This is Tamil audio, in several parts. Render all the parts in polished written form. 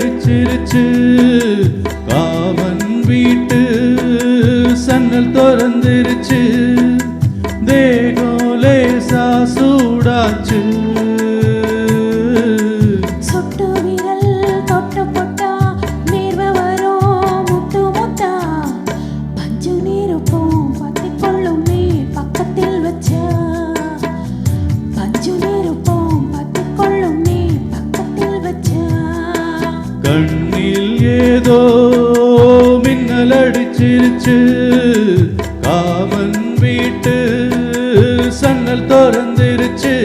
அடிச்சிருச்சு காமன் வீட்டு சன்னல் திறந்துருச்சு தேகம் லேசா சூடாச்சு கண்ணில் ஏதோ மின்னல் அடிச்சிருச்சு காமன் வீட்டு சன்னல் திறந்துருச்சு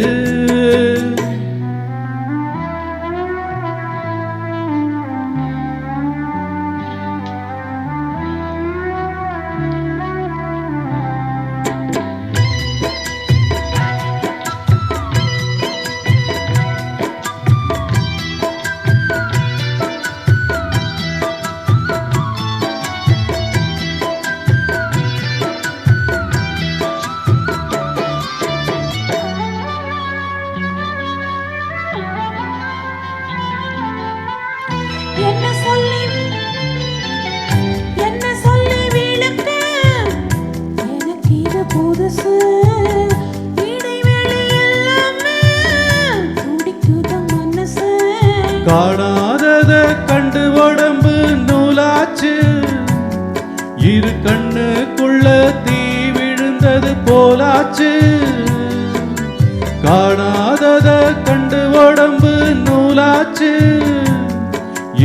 காணாதத கண்டு உடம்பு நூலாச்சு இரு கண்ணுக்குள்ள தீ விழுந்தது போலாச்சு காணாதத கண்டு உடம்பு நூலாச்சு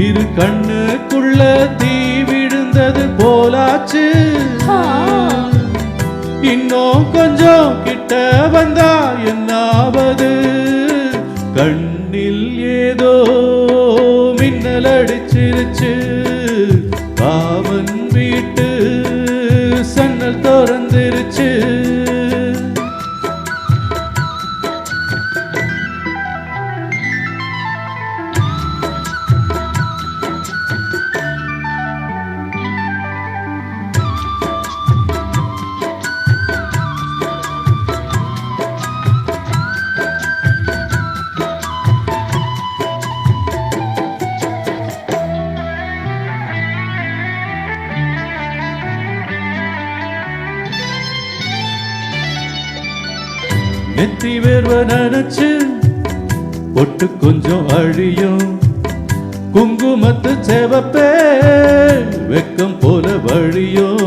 இரு கண்ணுக்குள்ள தீ விழுந்தது போலாச்சு இன்னும் கொஞ்சம் கிட்ட வந்தா என்னாவது கண்ணில் ஏதோ மின்னல் அடிச்சிருச்சு காமன் வீட்டு சன்னல் திறந்துருச்சு நெத்தி வேர்வ நினைச்சு பொட்டு கொஞ்சம் அழியும் குங்குமத்து சேவப்பே வெக்கம் போல வழியும்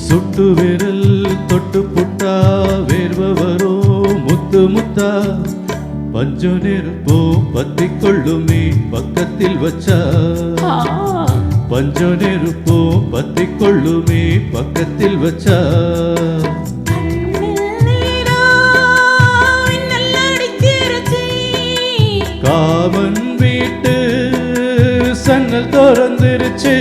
சுட்டு விரல் தொட்டு புட்டா வேர்வ வரும் முத்து முத்தா பஞ்சு நெருப்பும் பத்தி கொள்ளுமே பக்கத்தில் வச்சா பஞ்சு நெருப்பும் பத்தி கொள்ளுமே பக்கத்தில் வச்சா காமன் வீட்டு சன்னல் திறந்துருச்சு